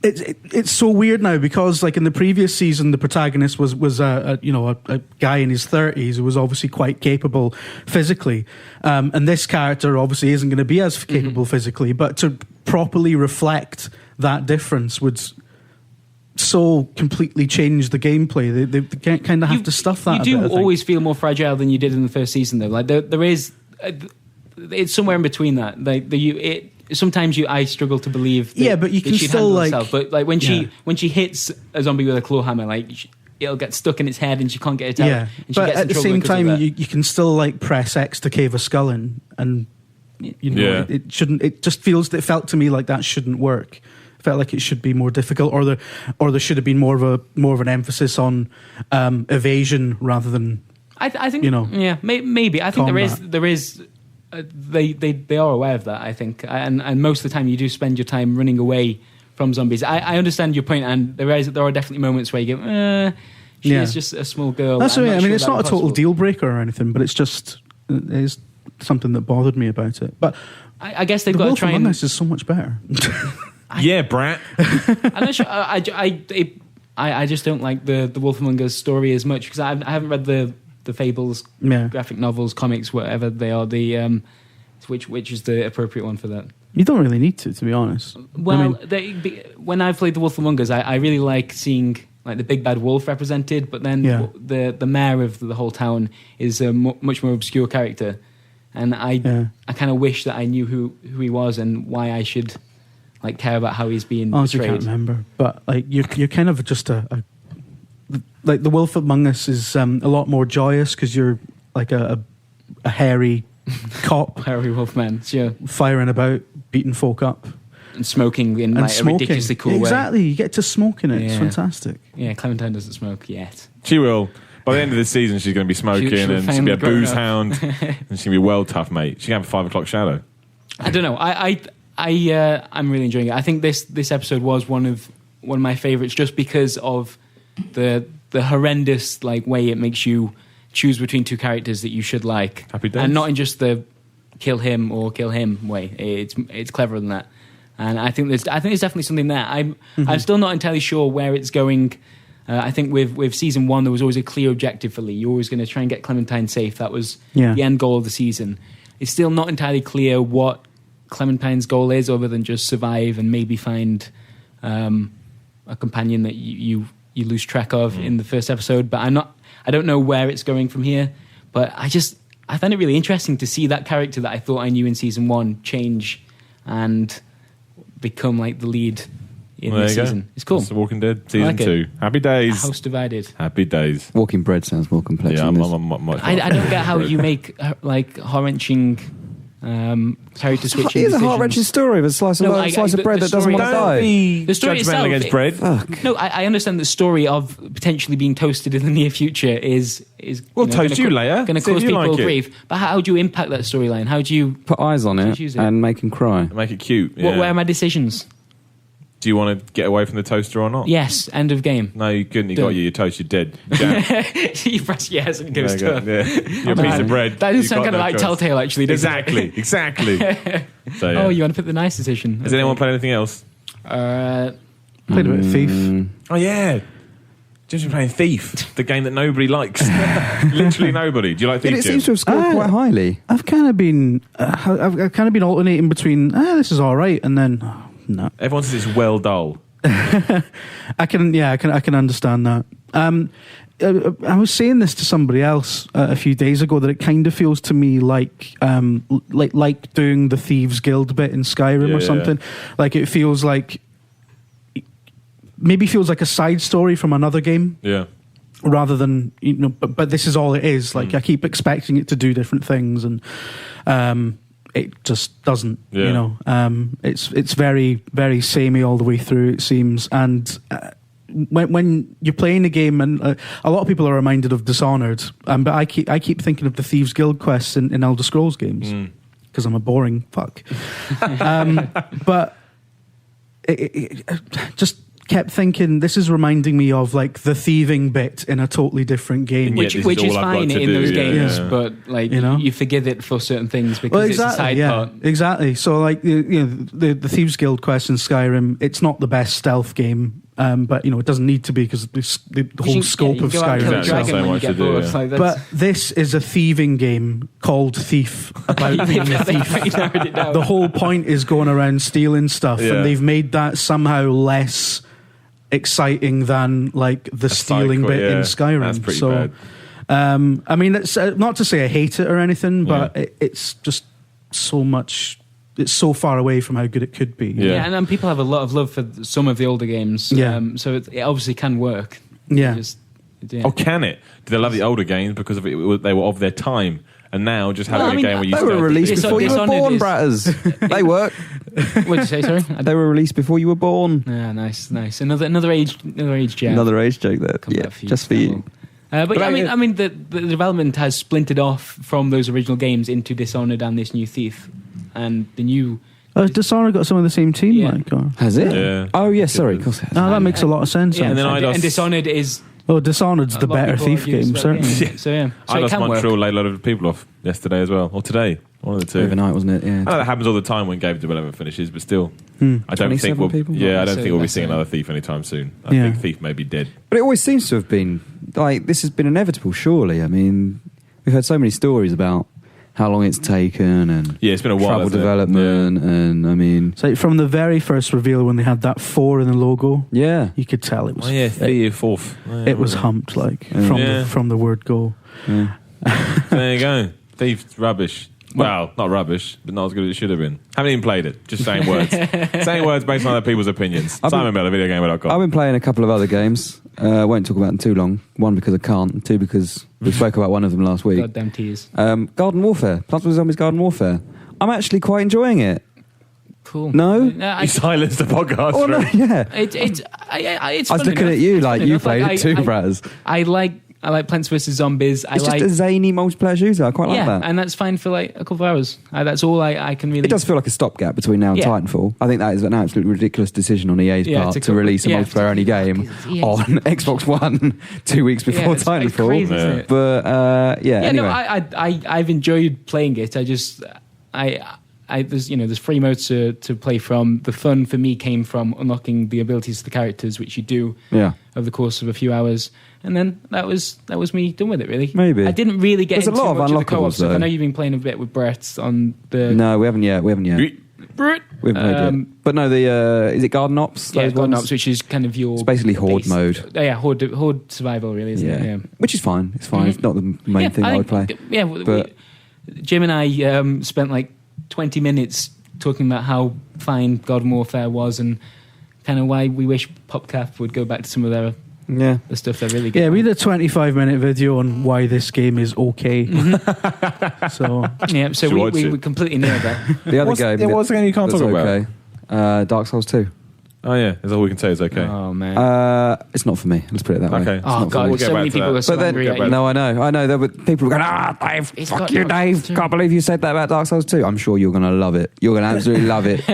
It's so weird now because, like in the previous season, the protagonist was a guy in his 30s who was obviously quite capable physically, and this character obviously isn't going to be as capable physically. But to properly reflect that difference would so completely change the gameplay. They kind of have to stuff that. You do always feel more fragile than you did in the first season, though. Like there is, it's somewhere in between that. Sometimes I struggle to believe. But you can still herself. But like when she hits a zombie with a claw hammer, like it'll get stuck in its head and she can't get it out. Yeah, but at the same time, you can still like press X to cave a skull in, and it shouldn't. It just felt to me like that shouldn't work. It felt like it should be more difficult, or there should have been more of an emphasis on evasion rather than. I think maybe. I think combat. there is. They are aware of that, I think, and most of the time you do spend your time running away from zombies. I understand your point, and there are definitely moments where you go, she is just a small girl. That's what I mean. It's not a total deal breaker or anything, but it's something that bothered me about it. But I guess they've got to try. Among Us is so much better. Yeah, brat. I'm not sure. I just don't like the Wolf Among Us story as much because I haven't read the Fables, graphic novels, comics, whatever they are. Which is the appropriate one for that? You don't really need to be honest. Well, when I've played the Wolf Among Us, I really like seeing like the big bad wolf represented, but then the mayor of the whole town is a much more obscure character, and I kind of wish that I knew who he was and why I should like care about how he's being portrayed. I can't remember, but like you're kind of just like the Wolf Among Us is a lot more joyous because you're like a hairy cop, hairy wolfman, firing about, beating folk up, and smoking in a ridiculously cool way. Exactly, you get to smoke in it. It's fantastic. Yeah, Clementine doesn't smoke yet. She will. By the end of the season, she's going to be smoking and she'll be a booze hound, and she's going to be well tough, mate. She can have a 5 o'clock shadow. I don't know. I'm really enjoying it. I think this episode was one of my favorites just because of the horrendous like way it makes you choose between two characters that you should like. Happy days. And not in just the kill him or kill him way. It's cleverer than that. And I think there's definitely something there. I'm still not entirely sure where it's going. I think with season 1 there was always a clear objective for Lee. You're always going to try and get Clementine safe. That was the end goal of the season. It's still not entirely clear what Clementine's goal is, other than just survive and maybe find a companion that you lose track of in the first episode. But I don't know where it's going from here. But I found it really interesting to see that character that I thought I knew in season 1 change and become like the lead in this season. It's cool. It's The Walking Dead season 2. Happy days. A House Divided. Happy days. Walking Bread sounds more complex. Yeah, I don't get how you make like heart-wrenching character switching. It's a heart-wrenching story of a slice of bread that doesn't want to die. The story itself against bread. No, I understand the story of potentially being toasted in the near future is we'll toast you later. Going to cause people grief. But how do you impact that storyline? How do you put eyes on it and make him cry? Make it cute. Yeah. Where are my decisions? Do you want to get away from the toaster or not? Yes, end of game. No, you couldn't. You got your toast. You're dead. You press yes and it goes to You're a piece of bread. That does sound kind of like Telltale, actually, doesn't it? Exactly. So, Oh, you want to put the nice decision. Has anyone played anything else? Played a bit of Thief. Oh, yeah. Just been playing Thief, the game that nobody likes. Literally nobody. Do you like Thief? It seems to have scored quite highly. I've kind of been alternating between this is all right, and then no. Everyone says it's well dull. I can understand that. I was saying this to somebody else a few days ago that it kind of feels to me like doing the Thieves Guild bit in Skyrim or something. Like it feels like a side story from another game. Yeah. Rather than but this is all it is. Like I keep expecting it to do different things, and it just doesn't. It's very, very samey all the way through, it seems. And when you're playing the game, and a lot of people are reminded of Dishonored, but I keep thinking of the Thieves Guild quests in Elder Scrolls games because I'm a boring fuck. But it just kept thinking, this is reminding me of like the thieving bit in a totally different game, which is fine in those games, but like you forgive it for certain things because it's a side part. Exactly. So like the Thieves Guild quest in Skyrim, it's not the best stealth game. But it doesn't need to be because the whole scope of Skyrim. But this is a thieving game called Thief, about being a thief. The whole point is going around stealing stuff, and they've made that somehow less exciting than like the stealing bit in Skyrim. That's pretty bad. I mean, it's not to say I hate it or anything, but it's just so much. It's so far away from how good it could be. Yeah, and people have a lot of love for some of the older games. So it obviously can work. Yeah. Oh, can it? Do they love the older games because of it, they were of their time? And now just having a game where you they were released before you were born, Bratters. They work. What did you say? Sorry, they were released before you were born. Yeah, nice. Another age joke. Another age joke there. Yeah, just for you. But I mean, the development has splintered off from those original games into Dishonored and this new Thief, and the new. Has Dishonored got some of the same team? Like, or? Has it? Yeah. Oh, yeah. Sorry, of course. No, that makes a lot of sense. Yeah, and Dishonored is. Well, Dishonored's the better Thief game, certainly. So I Montreal laid a lot of people off yesterday as well, or today. One of the two. Overnight, wasn't it? Yeah. I know that happens all the time when game development finishes, but still, I don't think we'll. I don't think we'll be seeing another Thief anytime soon. I think Thief may be dead. But it always seems to have been like this has been inevitable. Surely, I mean, we've heard so many stories about how long it's taken and it's been a while. Trouble development, and I mean, so from the very first reveal when they had that 4 in the logo, you could tell it was. Fourth. It was humped from the word go. Yeah. There you go. Thief's rubbish. Well, not rubbish, but not as good as it should have been. Haven't even played it. Just saying words. Saying words based on other people's opinions. Simon Miller, VideoGamer.com. I've been playing a couple of other games. I won't talk about them too long. One, because I can't. And two, because we spoke about one of them last week. Goddamn tease. Garden Warfare. Plants vs. Zombies Garden Warfare. I'm actually quite enjoying it. Cool. No? You silenced the podcast. Oh, no, yeah. It's I was looking at you like you played it too, Braz. I like Plants vs. Zombies. It's just a zany multiplayer shooter. I quite like that. And that's fine for like a couple of hours. That's all I can really... It does feel like a stopgap between now and Titanfall. I think that is an absolutely ridiculous decision on EA's part to release a multiplayer-only game on Xbox One 2 weeks before Titanfall. It's crazy, isn't it? But, anyway. No, I've enjoyed playing it. There's free modes to play from. The fun for me came from unlocking the abilities of the characters, which you do over the course of a few hours. And then that was me done with it, really. Maybe. I didn't really get into much of the co-op stuff. I know you've been playing a bit with Brett on the... No, we haven't yet. Brett. We haven't played yet. But no, is it Garden Ops? Yeah, Garden Ops, which is kind of your... It's basically Horde mode. Yeah, Horde survival, really, isn't it? Yeah. Which is fine. It's fine. It's not the main thing I would play. Yeah, but Jim and I spent like 20 minutes talking about how fine Garden Warfare was and kind of why we wish PopCap would go back to some of their... the stuff they're really good. Yeah, we did a 25-minute video on why this game is okay. So we completely nailed that. The other game. What's the game you can't talk about? Dark Souls 2. Oh yeah, that's all we can say is okay. Oh man, it's not for me. Let's put it that way. Okay. Oh god, so many people are so angry at you. No, I know. There were people were going, Dave, fuck you, Dave. Can't believe you said that about Dark Souls 2. I'm sure you're going to love it. You're going to absolutely love it.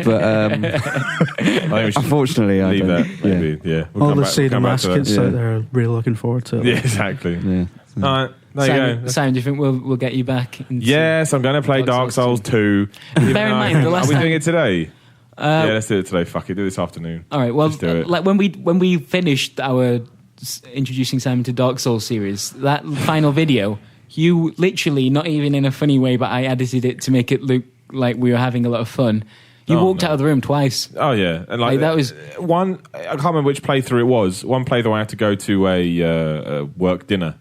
But unfortunately, I leave don't. That. Maybe, yeah. All the sadomasochists out there are really looking forward to it. Yeah, exactly. Yeah. All right. There you go. Simon, do you think we'll get you back? Yes, I'm going to play Dark Souls 2. Bear in mind, the last time... Are we doing it today? Yeah, let's do it today. Fuck it, do it this afternoon. All right. Well, like when we finished our introducing Simon to Dark Souls series, that final video, you literally, not even in a funny way, but I edited it to make it look like we were having a lot of fun. You walked out of the room twice. Oh yeah, and like that was one. I can't remember which playthrough it was. One playthrough I had to go to a work dinner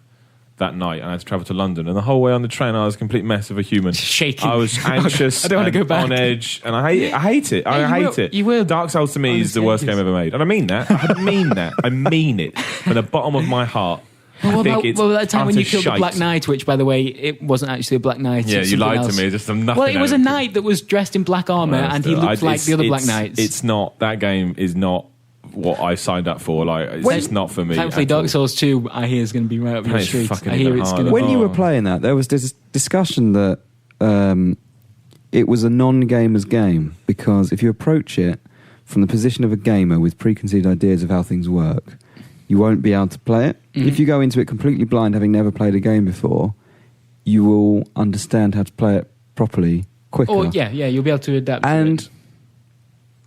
that night, and I had to travel to London. And the whole way on the train, I was a complete mess of a human. Shaking. I was anxious. I don't want to go back. On edge, and I hate it. I hate it. You will. Dark Souls to me is the worst game ever made, and I mean that. I mean it from the bottom of my heart. Well, that time when you killed the Black Knight, which, by the way, it wasn't actually a Black Knight. Yeah, you lied to me. Just nothing. Well, it was a knight that was dressed in black armor, and he looked like the other Black Knights. It's not. That game is not what I signed up for. Like, it's just not for me. Thankfully, Dark Souls 2, I hear, is going to be right up your street. I hear it's going to. When you were playing that, there was this discussion that it was a non-gamer's game because if you approach it from the position of a gamer with preconceived ideas of how things work, you won't be able to play it. Mm-hmm. If you go into it completely blind, having never played a game before, you will understand how to play it properly quicker. Oh, yeah, you'll be able to adapt and to it.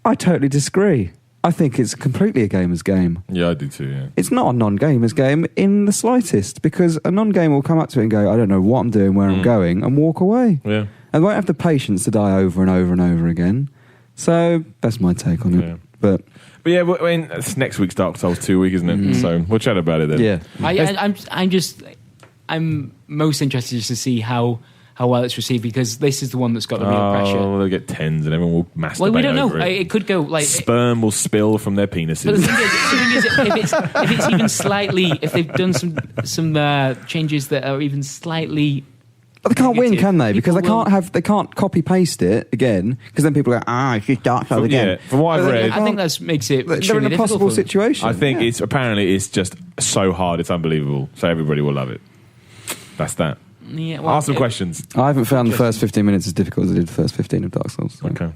I totally disagree. I think it's completely a gamer's game. Yeah, I do too, yeah. It's not a non-gamer's game in the slightest, because a non-gamer will come up to it and go, I don't know what I'm doing, where I'm going, and walk away. Yeah. And won't have the patience to die over and over and over again. So that's my take on it. Yeah. But yeah, I mean, it's next week's Dark Souls 2 week, isn't it? Mm-hmm. So we'll chat about it then. Yeah. I'm most interested just to see how well it's received, because this is the one that's got the real pressure. Oh, they'll get tens and everyone will masturbate. Well, we don't know. It could go like sperm will spill from their penises. But the thing is, if it's even slightly, if they've done some changes that are even slightly. But they can't win, can they? Because they can't copy paste it again. Because then people go, it's just Dark Souls again. Yeah, from what I've read, I think that makes it. They're in a possible situation. I think it's just so hard. It's unbelievable. So everybody will love it. That's that. Yeah, ask some questions. I haven't found the first 15 minutes as difficult as I did the first 15 of Dark Souls. So. Okay.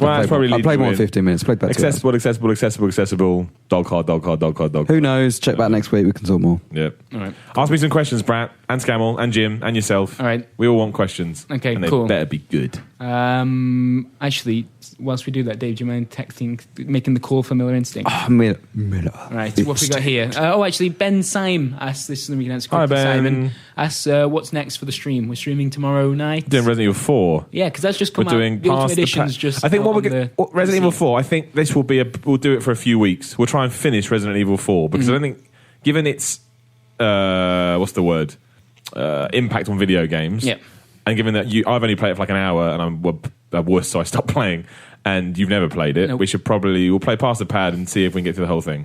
Well, I played more than 15 minutes. Played about accessible. Dog hard. Who knows? Check back next week. We can talk more. Yep. All right. Ask me some questions, Brat, and Scammell, and Jim, and yourself. All right. We all want questions. Okay, and cool. They better be good. Actually, whilst we do that, Dave, do you mind making the call for Miller Instinct? Miller. All right. What have we got here? Actually, Ben Syme asked this, and we can answer quickly. Hi, Ben. Simon asks, what's next for the stream? We're streaming tomorrow night. Doing Resident Evil 4. Yeah, because that's just come out. We're doing the past Ultimate Edition's just. I think what Resident Evil 4. I think this will be we'll do it for a few weeks. We'll try and finish Resident Evil 4 because I don't think, given its what's the word, impact on video games. Yeah. And given that I've only played it for like an hour and I'm a wuss, so I stopped playing. And you've never played it. Nope. We'll play past the pad and see if we can get to the whole thing.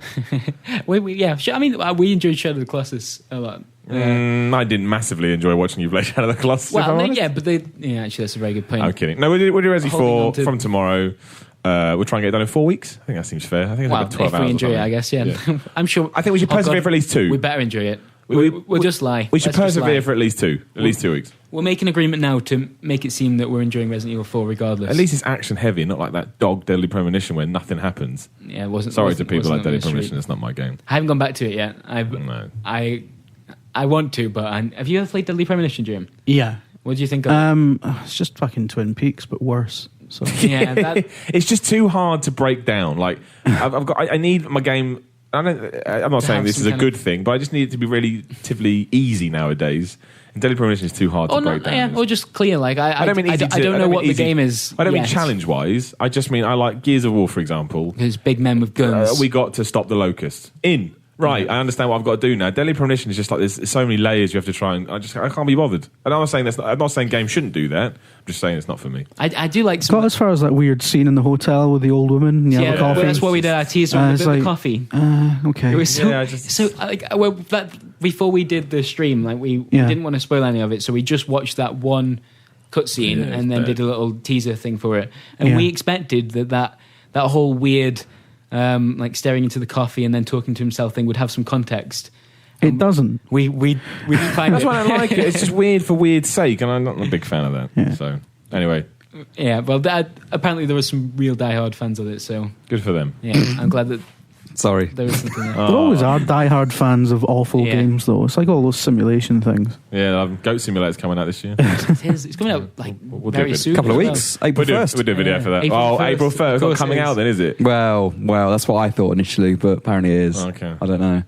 I mean, we enjoyed Shadow of the Colossus a lot. I didn't massively enjoy watching you play Shadow of the Colossus. Well, actually, that's a very good point. I'm kidding. No, we'll do Resi 4 from tomorrow. We'll try and get it done in 4 weeks. I think that seems fair. I think it's like 12 hours. If we enjoy it, I guess, yeah. I'm sure. I think we should persevere for at least 2. We better enjoy it. We'll just lie. We should persevere for at least 2. At least 2 weeks. We'll make an agreement now to make it seem that we're enjoying Resident Evil 4 regardless. At least it's action heavy, not like that dog Deadly Premonition where nothing happens. Yeah, it wasn't. Sorry to people like Deadly Premonition, it's not my game. I haven't gone back to it yet. No. I want to, but have you ever played Deadly Premonition, Jim? Yeah. What do you think of it? It's just fucking Twin Peaks, but worse. So yeah, it's just too hard to break down. Like I need my game. I'm not saying this is a good thing, but I just need it to be relatively easy nowadays. And Deadly Premonition is too hard to break down. Yeah, or just clear. Like I don't know what the game is. I don't mean challenge-wise. I just mean I like Gears of War, for example. There's big men with guns. We got to stop the locust. Right, I understand what I've got to do now. Deadly Premonition is just like there's so many layers you have to try, and I can't be bothered. And I'm not saying games shouldn't do that. I'm just saying it's not for me. I do like. Got as far as that weird scene in the hotel with the old woman and the other coffee. Well, that's what we did. Our teaser with the coffee. Okay. It was before we did the stream, like we didn't want to spoil any of it, so we just watched that one cutscene and then did a little teaser thing for it, and we expected that whole weird. Like staring into the coffee and then talking to himself thing would have some context. It doesn't. We didn't find That's why I like it. It's just weird for weird's sake, and I'm not a big fan of that. Yeah. So anyway, well, apparently there were some real diehard fans of it. So good for them. Yeah, I'm glad that. Sorry. There was something there. There always are diehard fans of awful games, though. It's like all those simulation things. Yeah, Goat Simulator's coming out this year. It's coming out very soon. A couple of weeks. April 1st. We'll do a video for that. April 1st. It's not coming out then, is it? Well, that's what I thought initially, but apparently it is. Okay. I don't know.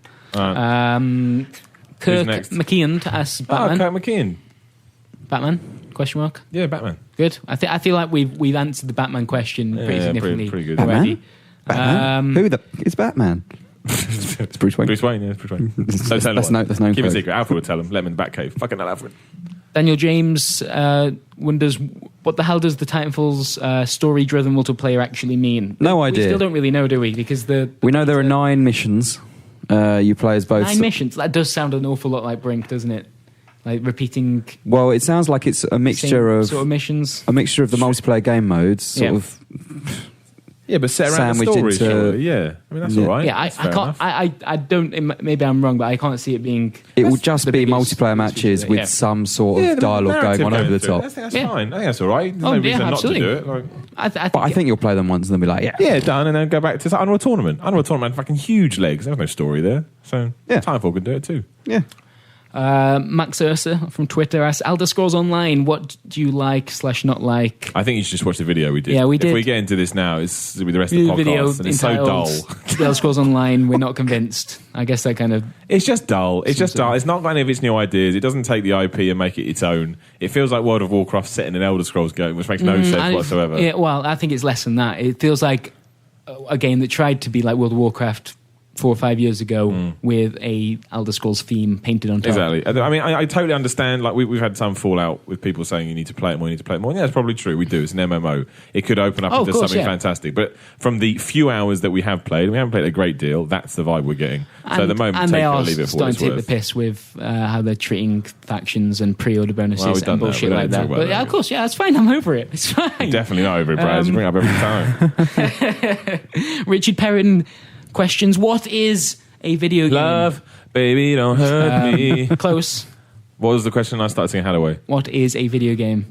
Kirk McKeon to ask Batman. Kirk McKeon. Batman? Question mark? Yeah, Batman. Good. I feel like we've answered the Batman question pretty significantly. Pretty good. Already. Batman? It's Batman. It's Bruce Wayne. Bruce Wayne, yeah, it's Bruce Wayne. That's known. Keep it secret. Alfred would tell him. Let him in the Batcave. Fucking hell, Alfred. Daniel James wonders what the hell does the Titanfall's story-driven multiplayer actually mean? No idea. We still don't really know, do we? Because we know there are 9 missions. You play as both. 9 missions. That does sound an awful lot like Brink, doesn't it? Like repeating. Well, it sounds like it's a mixture of sort of missions. A mixture of the multiplayer game modes, sort of. Yeah, but set around the story, surely. Yeah, I mean that's all right. Yeah, I can't. I don't. Maybe I'm wrong, but I can't see it being. It will just be multiplayer matches with some sort of dialogue going on over the top. I think that's fine. I think that's all right. There's no reason not to do it. But I think you'll play them once and then be like, yeah, done, and then go back to Unreal Tournament. Unreal Tournament had fucking huge legs. There was no story there, so Titanfall can do it too. Yeah. Max Ursa from Twitter asks, Elder Scrolls Online, what do you like / not like? I think you should just watch the video we did. Yeah, we did. If we get into this now, it's with the rest of the podcast, and it's so dull. Elder Scrolls Online, we're not convinced. I guess that kind of... It's just dull. It's just dull. It's not got any of its new ideas. It doesn't take the IP and make it its own. It feels like World of Warcraft set in an Elder Scrolls game, which makes no sense whatsoever. Yeah, well, I think it's less than that. It feels like a game that tried to be like World of Warcraft 4 or 5 years ago with a Elder Scrolls theme painted on top. Exactly. I mean, I totally understand. Like we've had some fallout with people saying you need to play it more, you need to play it more. Yeah, that's probably true. We do. It's an MMO. It could open up into something fantastic. But from the few hours that we have played, and we haven't played a great deal, that's the vibe we're getting. So at the moment, and take they it are or leave it for starting what it's to take worth. the piss with how they're treating factions and pre-order bonuses and bullshit like that. But yeah, of course, that's fine. I'm over it. It's fine. I'm definitely not over it, Brad. You bring it up every time. Richard Perrin questions, what is a video game? Love, baby, don't hurt me. Close. What was the question? I started singing Hadaway. What is a video game?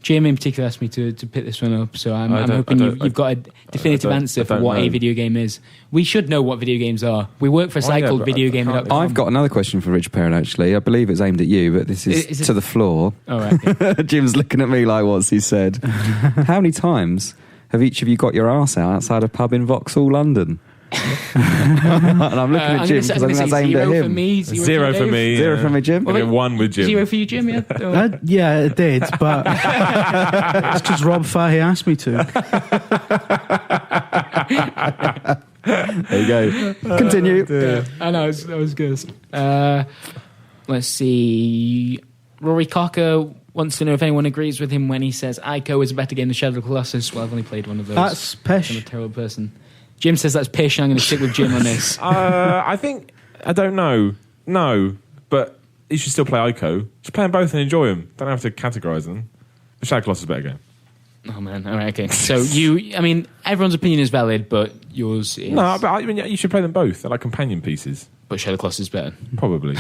Jim in particular asked me to pick this one up, so I'm hoping you've got a definitive answer for what a video game is. We should know what video games are. We work for a site called VideoGamer.com. I've got another question for Richard Perrin, actually. I believe it's aimed at you, but this is to the floor. All right. Okay. Jim's looking at me like, what's he said? How many times have each of you got your arse out outside a pub in Vauxhall, London? And I'm looking at Jim because I think that's aimed at him. For me, zero for me. Zero for me, Jim. Well, 1 with Jim. 0 for you, Jim. Yeah, yeah, it did, but it's because Rob Fahey asked me to. There you go. Continue. I know that was good. Let's see. Rory Cocker wants to know if anyone agrees with him when he says Ico is a better game than Shadow of the Colossus. Well, I've only played one of those. That's pish. I'm a terrible person. Jim says that's pish, and I'm going to stick with Jim on this. I think, I don't know. No, but you should still play Ico. Just play them both and enjoy them. Don't have to categorise them. The Shadow of the Colossus is a better game. Oh, man. All right, okay. So everyone's opinion is valid, but yours is... No, but I mean, you should play them both. They're like companion pieces. But Shadow of the Colossus is better. Probably.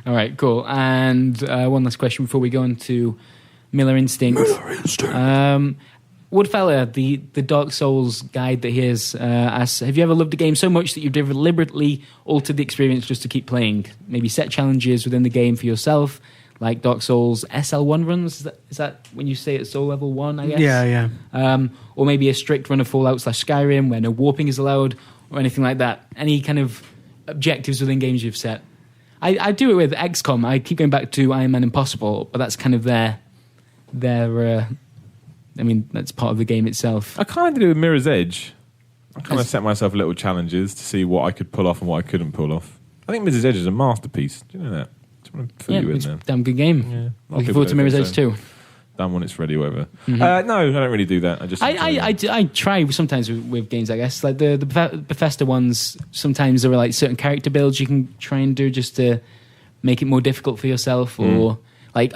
All right, cool. And one last question before we go into Miller Instinct. Woodfella, the Dark Souls guide that he has asks, have you ever loved a game so much that you've deliberately altered the experience just to keep playing? Maybe set challenges within the game for yourself, like Dark Souls SL1 runs? Is that when you say it's soul level 1, I guess? Yeah. Or maybe a strict run of Fallout / Skyrim where no warping is allowed or anything like that? Any kind of objectives within games you've set? I do it with XCOM. I keep going back to Iron Man Impossible, but that's kind of their I mean, that's part of the game itself. I kind of do with Mirror's Edge. I kind of set myself little challenges to see what I could pull off and what I couldn't pull off. I think Mirror's Edge is a masterpiece. Do you know that? Just want to fill you in there. Damn good game. Yeah. Looking forward to Mirror's Edge too. Done when it's ready, whatever. No, I don't really do that. I try sometimes with games, I guess. Like the Bethesda ones, sometimes there are like certain character builds you can try and do just to make it more difficult for yourself. Or like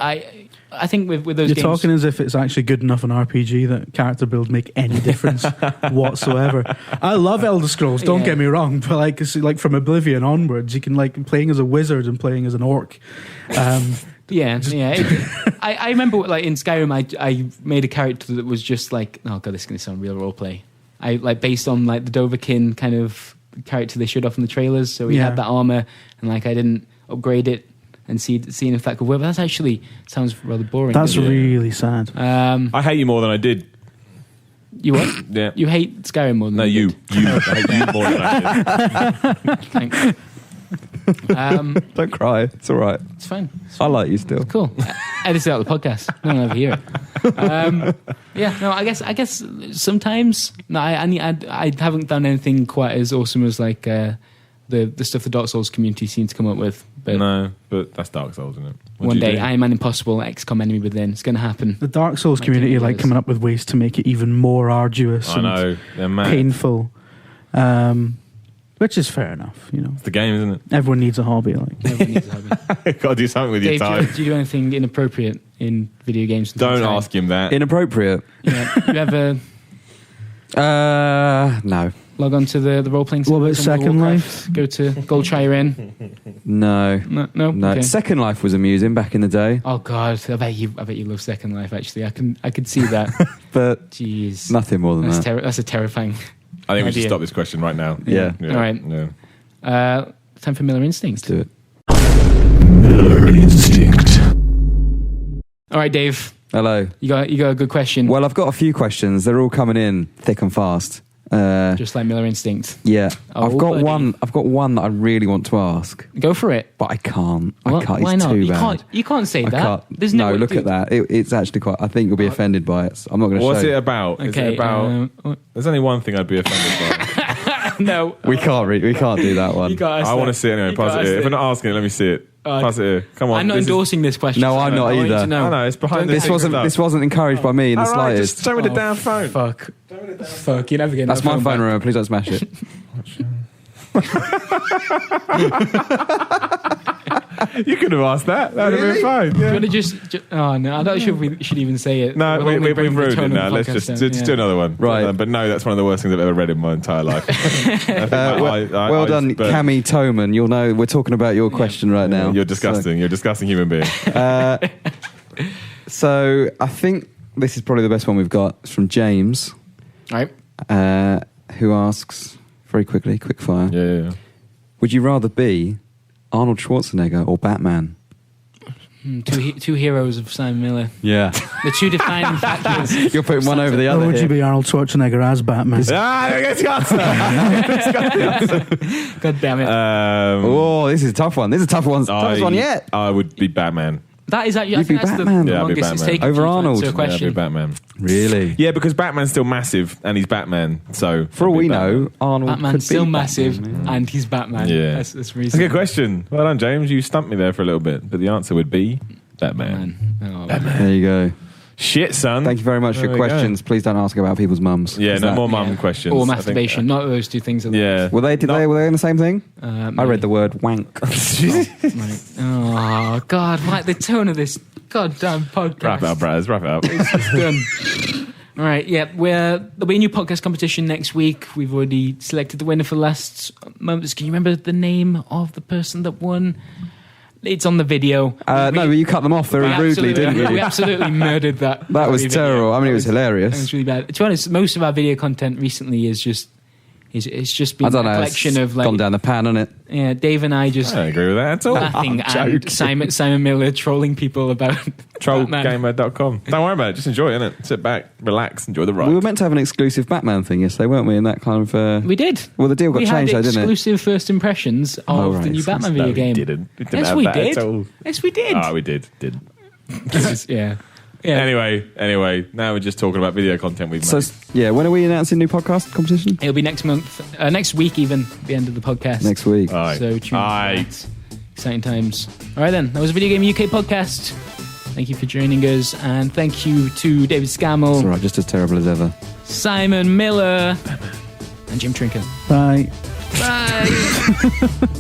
I think with those You're games... talking as if it's actually good enough an RPG that character builds make any difference whatsoever. I love Elder Scrolls, don't get me wrong, but like from Oblivion onwards, you can like playing as a wizard and playing as an orc. I remember like in Skyrim, I made a character that was just like, oh god, this is going to sound real roleplay. I like based on like the Dovahkiin kind of character they showed off in the trailers, so he had that armor, and like I didn't upgrade it and seeing if that could work. But that actually sounds rather boring. That's really sad. I hate you more than I did. You what? Yeah. You hate Skyrim more than I hate you more than I did. Thanks. Don't cry. It's all right. It's fine. I like you still. Cool. Edit it out of the podcast. No one will ever hear it. I guess sometimes I haven't done anything quite as awesome as like the stuff the Dark Souls community seems to come up with. But no, but that's Dark Souls, isn't it? One day, Iron Man Impossible, XCOM Enemy Within. It's going to happen. The Dark Souls community are like coming up with ways to make it even more arduous and painful. Which is fair enough, you know. It's the game, isn't it? Everyone needs a hobby. Everyone needs a hobby. Got to do something with your time. Do you do anything inappropriate in video games? Don't ask him that. Inappropriate? Yeah. You ever No. Log on to the role-playing server. What about Second Life? Go to Goldshire Inn. No. Okay. Second Life was amusing back in the day. Oh God, I bet you love Second Life. Actually, I could see that. But jeez, nothing more than that. That's a terrifying. I think we should stop this question right now. Yeah. All right. Yeah. Time for Miller Instinct. Let's do it. Miller Instinct. All right, Dave. Hello. You got a good question. Well, I've got a few questions. They're all coming in thick and fast. Just like Miller Instinct. Yeah. Oh, I've got buddy. one. I've got one that I really want to ask. Go for it. But I can't. Well, I can't. why It's not? too bad. You can't say I that. can't. There's no way look to- at that. It's actually quite. I think you'll be offended by it. So I'm not going to show. What's it about? Is Okay. it about? There's only one thing I'd be offended by. No. We can't. We can't do that one. You got I want to see it anyway. Pass it here. If I'm not asking it, let me see it. Pass it here. Come on. I'm not endorsing this question. No, I'm not I want you either. to know. I know it's behind This wasn't encouraged by me in the All right, slightest. just show me the damn phone. Fuck. You're never getting That's that my phone. back. Remember, please don't smash it. You could have asked that. That would have been fine. Do you Yeah. want to just oh no, I'm not sure if we should even say it. No, We'll only we've bring the ruined tone it of now. the Let's podcast just down, do another one. Right. But no, that's one of the worst things I've ever read in my entire life. Well done, Cammy Toman. You'll know we're talking about your question right now. You're disgusting. You're a disgusting human being. So I think this is probably the best one we've got. It's from James, All right. who asks very quickly, quick fire. Yeah. Would you rather be Arnold Schwarzenegger or Batman? Two heroes of Simon Miller. Yeah. The two defining factors. You're putting one over the Or other would here. you be Arnold Schwarzenegger as Batman? There goes the answer. God damn it. Oh, this is a tough one. This is a tough one. Toughest one yet. I would be Batman. That is actually. I You'd think be that's Batman. the Yeah, I'd be longest it's Batman. taken Over for you to Arnold. answer a Yeah, I'd question. be Batman. Really? Yeah, because Batman's still massive and he's Batman. So For all I'd be we Batman. know, Arnold Batman's could still be massive, Batman, and he's Batman. Yeah. That's That's a reasonable. good question. Well done, James. You stumped me there for a little bit, but the answer would be Batman. Oh, There you go. Shit, son. Thank you very much for your There we go. questions. Please don't ask about people's mums. Yeah, 'Cause no that- more mum Yeah. questions. Or I think. masturbation. Not those two things. Are Yeah. Were they in the same thing? I read the word wank. Right. Oh God! Like the tone of this goddamn podcast. Wrap it up, Braz. Wrap it up. It's just done. All right, yeah. There'll be a new podcast competition next week. We've already selected the winner for last month. Can you remember the name of the person that won? It's on the video. No, but you cut them off very rudely, didn't We you? absolutely murdered that. That was video. terrible. I mean, it was That hilarious. was really bad. To be honest, most of our video content recently is just it's just been I don't a know. collection It's of like gone down the pan, hasn't it? yeah, Dave and I just I don't agree with that at all. laughing and Simon Miller trolling people about Batman. Trollgamer.com. Don't worry about it. Just enjoy it, innit? Sit back, relax, enjoy the ride. We were meant to have an exclusive Batman thing yesterday, weren't we? In that kind of. We did. Well, the deal got we changed, had though, didn't it? exclusive first impressions of right. the new Batman No, video game. we didn't. We didn't Yes, have we that did. at all. Yes, we did. Ah, we did. Yeah. Anyway, now we're just talking about video content we've So, made. yeah, when are we announcing new podcast competition? It'll be next month, next week even, the end of the podcast. Next week. Aye. So tune in Aye. for that. Exciting times. All right then, that was a Video Game UK podcast. Thank you for joining us, and thank you to David It's Scammell, all right, just as terrible as ever. Simon Miller, and Jim Trinker. Bye. Bye.